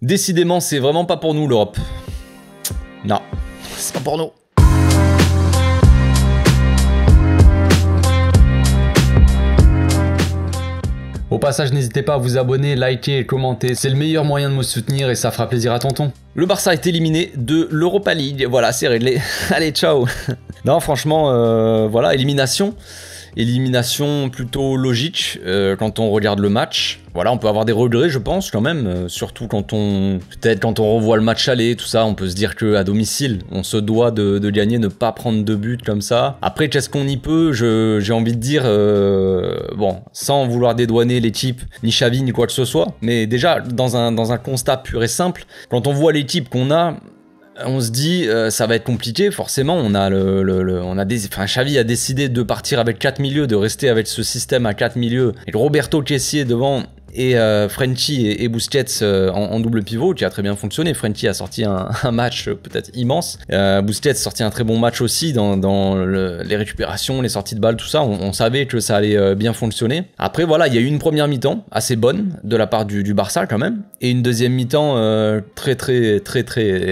Décidément, c'est vraiment pas pour nous l'Europe. Non, c'est pas pour nous. Au passage, n'hésitez pas à vous abonner, liker et commenter, c'est le meilleur moyen de me soutenir et ça fera plaisir à tonton. Le Barça est éliminé de l'Europa League, voilà, c'est réglé. Allez, ciao. Non, franchement, voilà, élimination. Élimination plutôt logique quand on regarde le match. Voilà, on peut avoir des regrets, je pense, quand même. Surtout quand peut-être quand on revoit le match aller, tout ça, on peut se dire qu'à domicile, on se doit de gagner, ne pas prendre de but comme ça. Après, qu'est-ce qu'on y peut? J'ai envie de dire, bon, sans vouloir dédouaner l'équipe, ni Xavi, ni quoi que ce soit. Mais déjà, dans un constat pur et simple, quand on voit l'équipe qu'on a, on se dit ça va être compliqué, forcément. On a Xavi a décidé de partir avec 4 milieux, de rester avec ce système à 4 milieux, et Roberto Kessié devant et Frenkie et Busquets en double pivot, qui a très bien fonctionné. Frenkie a sorti un match peut-être immense. Busquets a sorti un très bon match aussi dans les récupérations, les sorties de balles, tout ça. On savait que ça allait bien fonctionner. Après, voilà, il y a eu une première mi-temps assez bonne de la part du Barça quand même, et une deuxième mi-temps très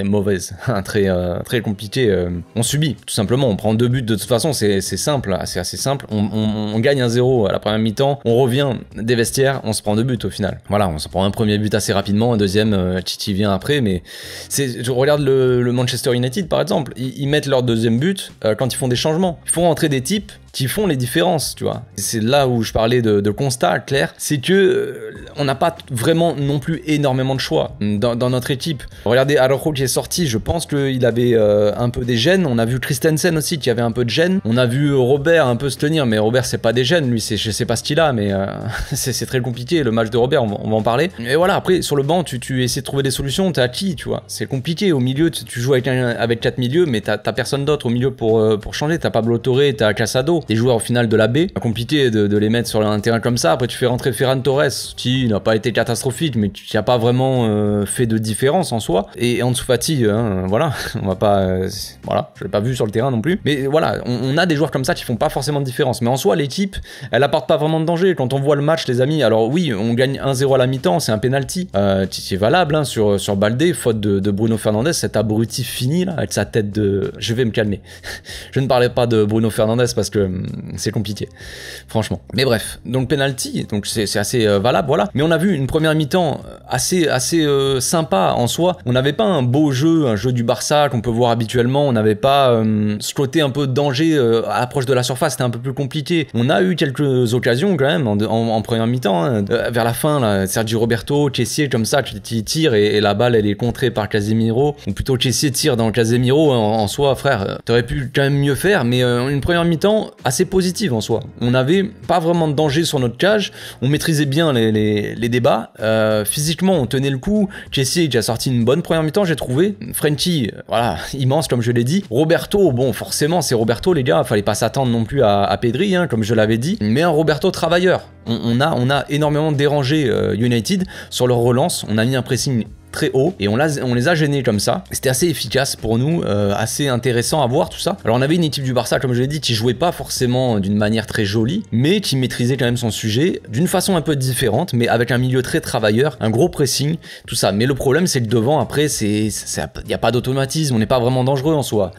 mauvaise, très compliquée. On subit, tout simplement. On prend 2 buts de toute façon, c'est simple, c'est assez simple. On gagne 1-0 à la première mi-temps, on revient des vestiaires, on se prend 2 buts au final. Voilà, on se prend un premier but assez rapidement, un deuxième, Titi vient après, mais je regarde le Manchester United par exemple, ils mettent leur deuxième but quand ils font des changements. Ils font rentrer des types qui font les différences, tu vois. C'est là où je parlais de constat clair, c'est que on n'a pas vraiment non plus énormément de choix dans notre équipe. Regardez Araujo qui est sorti, je pense qu'il avait un peu des gènes. On a vu Christensen aussi qui avait un peu de gènes. On a vu Robert un peu se tenir, mais Robert c'est pas des gènes, lui je sais pas ce qu'il a, mais c'est très compliqué le match de Robert, on va en parler. Et voilà, après sur le banc tu essaies de trouver des solutions, t'es à qui, tu vois. C'est compliqué, au milieu tu joues avec 4 milieux, mais t'as personne d'autre au milieu pour changer. T'as Pablo Torre, t'as Casado, des joueurs au final de la B. Compliqué de les mettre sur un terrain comme ça. Après tu fais rentrer Ferran Torres qui n'a pas été catastrophique mais qui n'a pas vraiment fait de différence en soi. Et Ansu Fati, voilà, on va pas, voilà, je l'ai pas vu sur le terrain non plus. Mais voilà, on a des joueurs comme ça qui font pas forcément de différence. Mais en soi l'équipe, elle apporte pas vraiment de danger. Quand on voit le match les amis, alors oui, on gagne 1-0 à la mi-temps, c'est un penalty qui est valable sur Baldé, faute de Bruno Fernandes, cet abruti fini là, avec sa tête de... Je vais me calmer. Je ne parlais pas de Bruno Fernandes parce que c'est compliqué, franchement. Mais bref, donc penalty, donc c'est assez valable, voilà. Mais on a vu une première mi-temps assez sympa en soi. On n'avait pas un beau jeu, un jeu du Barça qu'on peut voir habituellement. On n'avait pas ce côté un peu de danger à l'approche de la surface, c'était un peu plus compliqué. On a eu quelques occasions quand même en première mi-temps, vers la fin, là, Sergio Roberto, Kessié comme ça, qui tire et la balle elle est contrée par Casemiro, ou plutôt Kessié tire dans Casemiro. En soi, frère, t'aurais pu quand même mieux faire, mais une première mi-temps assez positive en soi. On n'avait pas vraiment de danger sur notre cage, on maîtrisait bien les débats, physiquement on tenait le coup. Kessié qui a sorti une bonne première mi-temps, j'ai trouvé. Frenkie, voilà, immense comme je l'ai dit. Roberto, bon forcément c'est Roberto les gars, fallait pas s'attendre non plus à Pedri, comme je l'avais dit, mais un Roberto travailleur. On a énormément dérangé United sur leur relance, on a mis un pressing très haut et on les a gênés comme ça. C'était assez efficace pour nous, assez intéressant à voir tout ça. Alors on avait une équipe du Barça comme je l'ai dit qui jouait pas forcément d'une manière très jolie mais qui maîtrisait quand même son sujet d'une façon un peu différente mais avec un milieu très travailleur, un gros pressing, tout ça. Mais le problème c'est que devant après il n'y a pas d'automatisme, on n'est pas vraiment dangereux en soi.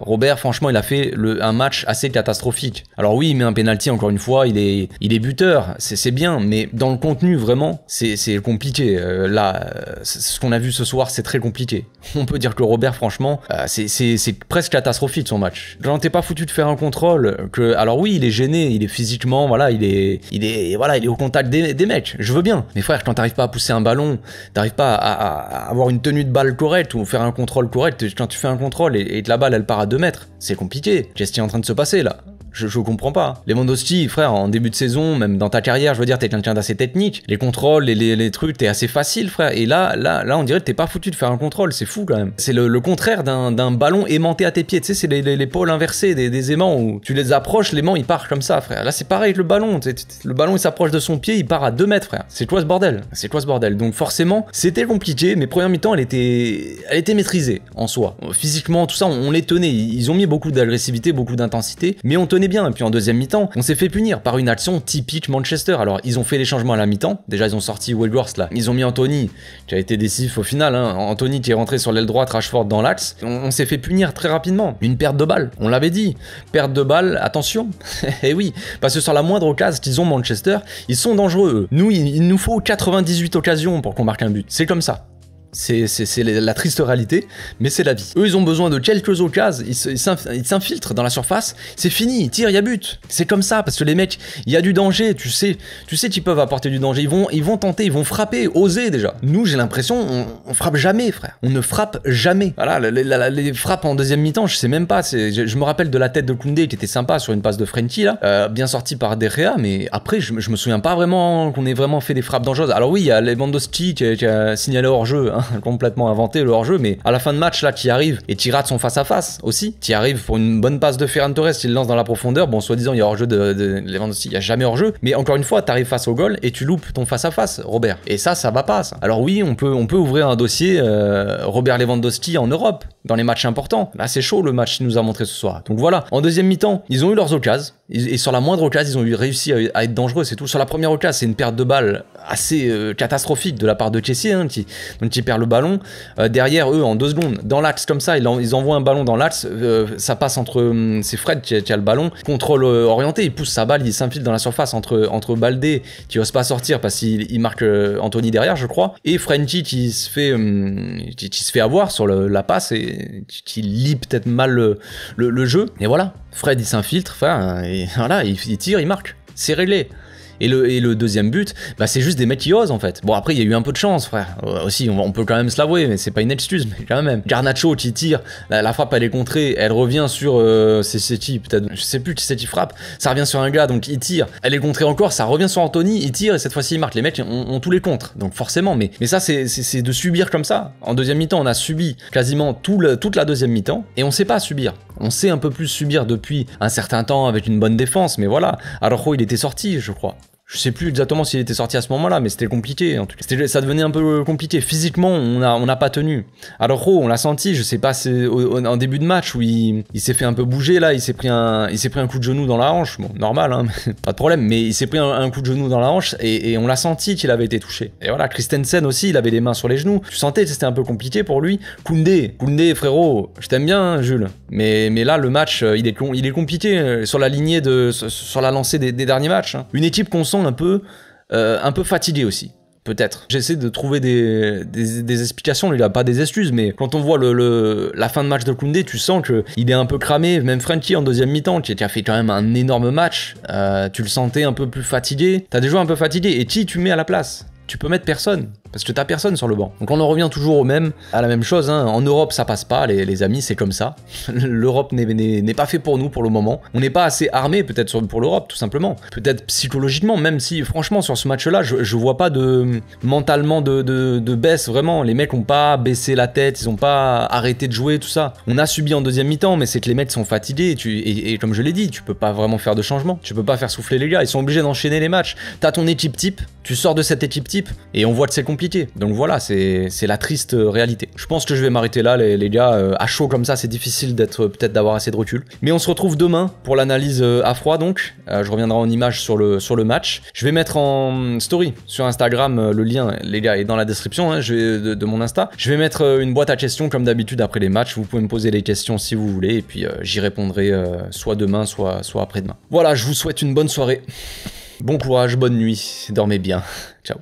Robert, franchement, il a fait un match assez catastrophique. Alors oui, il met un penalty encore une fois, il est buteur, c'est bien, mais dans le contenu, vraiment, c'est compliqué. Là, ce qu'on a vu ce soir, c'est très compliqué. On peut dire que Robert, franchement, c'est presque catastrophique son match. Genre, t'es pas foutu de faire un contrôle, alors oui, il est gêné, il est physiquement, voilà, il est au contact des mecs, je veux bien. Mais frère, quand t'arrives pas à pousser un ballon, t'arrives pas à avoir une tenue de balle correcte ou faire un contrôle correct, quand tu fais un contrôle et que la balle, elle part à 2 mètres, c'est compliqué. Qu'est-ce qui est en train de se passer là? Je comprends pas. Lewandowski, frère, en début de saison, même dans ta carrière, je veux dire, t'es quelqu'un d'assez technique. Les contrôles, les trucs, t'es assez facile, frère. Et là, on dirait que t'es pas foutu de faire un contrôle. C'est fou quand même. C'est le contraire d'un ballon aimanté à tes pieds. Tu sais, c'est les pôles inversés des aimants où tu les approches, l'aimant il part comme ça, frère. Là, c'est pareil avec le ballon. Le ballon il s'approche de son pied, il part à 2 mètres, frère. C'est quoi ce bordel? C'est quoi ce bordel? Donc forcément, c'était compliqué. Mais première mi-temps, elle était maîtrisée en soi. Physiquement, tout ça, on les tenait. Ils ont mis beaucoup d'agressivité, beaucoup d'intensité, mais on tenait tenait bien. Et puis en deuxième mi-temps, on s'est fait punir par une action typique Manchester. Alors ils ont fait les changements à la mi-temps. Déjà ils ont sorti Weghorst là. Ils ont mis Anthony, qui a été décisif au final. Hein. Anthony qui est rentré sur l'aile droite, Rashford dans l'axe. On s'est fait punir très rapidement. Une perte de balle, on l'avait dit. Perte de balle, attention. Et oui, parce que sur la moindre occasion qu'ils ont Manchester, ils sont dangereux eux. Nous, il nous faut 98 occasions pour qu'on marque un but. C'est comme ça. C'est la triste réalité, mais c'est la vie. Eux, ils ont besoin de quelques occasions, ils s'infiltrent dans la surface, c'est fini, ils tirent, il y a but. C'est comme ça, parce que les mecs, il y a du danger, tu sais qu'ils peuvent apporter du danger, ils vont tenter, ils vont frapper, oser déjà. Nous, j'ai l'impression, on frappe jamais, frère. On ne frappe jamais. Voilà, les frappes en deuxième mi-temps, je sais même pas, je me rappelle de la tête de Koundé qui était sympa sur une passe de Frenkie, là, bien sortie par De Gea, mais après, je me souviens pas vraiment qu'on ait vraiment fait des frappes dangereuses. Alors oui, il y a Lewandowski qui a signalé hors-jeu, hein, complètement inventé le hors-jeu, mais à la fin de match là qui arrive et tu rates son face-à-face aussi, tu arrives pour une bonne passe de Ferran Torres, il lance dans la profondeur, bon soi-disant il y a hors-jeu de Lewandowski, il y a jamais hors-jeu, mais encore une fois tu arrives face au goal et tu loupes ton face-à-face, Robert, et ça va pas ça. Alors oui, on peut ouvrir un dossier Robert Lewandowski en Europe, dans les matchs importants, là c'est chaud le match qu'il nous a montré ce soir, donc voilà. En deuxième mi-temps, ils ont eu leurs occasions, et sur la moindre occasion, ils ont réussi à être dangereux, c'est tout. Sur la première occasion, c'est une perte de balle assez catastrophique de la part de Chelsea, hein, donc il perd le ballon. Derrière eux, en 2 secondes, dans l'axe comme ça, ils envoient un ballon dans l'axe, ça passe entre... c'est Fred qui a le ballon, contrôle orienté, il pousse sa balle, il s'infiltre dans la surface entre Baldé, qui ose pas sortir parce qu'il marque Anthony derrière, je crois, et Frenkie qui se fait avoir sur la passe et qui lit peut-être mal le jeu. Et voilà, Fred il s'infiltre, enfin, et voilà, il tire, il marque. C'est réglé. Et le deuxième but, bah c'est juste des mecs qui osent en fait. Bon après il y a eu un peu de chance frère, aussi on peut quand même se l'avouer, mais c'est pas une excuse, mais quand même. Garnacho qui tire, la frappe elle est contrée, elle revient sur c'est qui peut-être, je sais plus qui c'est qui frappe, ça revient sur un gars donc il tire, elle est contrée encore, ça revient sur Anthony, il tire et cette fois-ci il marque. Les mecs ont tous les contres, donc forcément, mais ça c'est de subir comme ça. En deuxième mi-temps on a subi quasiment toute la deuxième mi-temps et on sait pas subir. On sait un peu plus subir depuis un certain temps avec une bonne défense, mais voilà. Araujo il était sorti je crois. Je sais plus exactement s'il était sorti à ce moment-là, mais c'était compliqué. En tout cas, ça devenait un peu compliqué. Physiquement, on n'a pas tenu. Alors, on l'a senti. Je sais pas, c'est en début de match où il s'est fait un peu bouger là. Il s'est pris un coup de genou dans la hanche. Bon, normal, hein, pas de problème. Mais il s'est pris un coup de genou dans la hanche et on l'a senti qu'il avait été touché. Et voilà, Christensen aussi, il avait les mains sur les genoux. Tu sentais que c'était un peu compliqué pour lui. Koundé, frérot, je t'aime bien, hein, Jules. Mais là, le match, il est compliqué sur la lignée sur la lancée des derniers matchs. Hein. Une équipe qu'on sent un peu fatigué aussi, peut-être. J'essaie de trouver des explications, il a pas des excuses, mais quand on voit la fin de match de Koundé, tu sens qu'il est un peu cramé, même Frenkie en deuxième mi-temps, qui a fait quand même un énorme match, tu le sentais un peu plus fatigué, t'as des joueurs un peu fatigués, et qui tu mets à la place? Tu peux mettre personne, parce que t'as personne sur le banc. Donc on en revient toujours à la même chose, hein. En Europe ça passe pas, les amis, c'est comme ça. L'Europe n'est pas fait pour nous pour le moment. On n'est pas assez armé peut-être pour l'Europe, tout simplement. Peut-être psychologiquement, même si franchement sur ce match-là, je vois pas mentalement de baisse, vraiment. Les mecs ont pas baissé la tête, ils ont pas arrêté de jouer, tout ça. On a subi en deuxième mi-temps, mais c'est que les mecs sont fatigués, et comme je l'ai dit, tu peux pas vraiment faire de changement. Tu peux pas faire souffler les gars, ils sont obligés d'enchaîner les matchs. T'as ton équipe type, tu sors de cette équipe type, et on voit que c'est compliqué. Donc voilà, c'est la triste réalité. Je pense que je vais m'arrêter là, les gars. À chaud comme ça, c'est difficile peut-être d'avoir assez de recul. Mais on se retrouve demain pour l'analyse à froid donc. Je reviendrai en image sur le match. Je vais mettre en story sur Instagram, le lien, les gars, est dans la description, hein, de mon Insta. Je vais mettre une boîte à questions comme d'habitude après les matchs. Vous pouvez me poser les questions si vous voulez, et puis j'y répondrai soit demain, soit après-demain. Voilà, je vous souhaite une bonne soirée. Bon courage, bonne nuit, dormez bien. Ciao.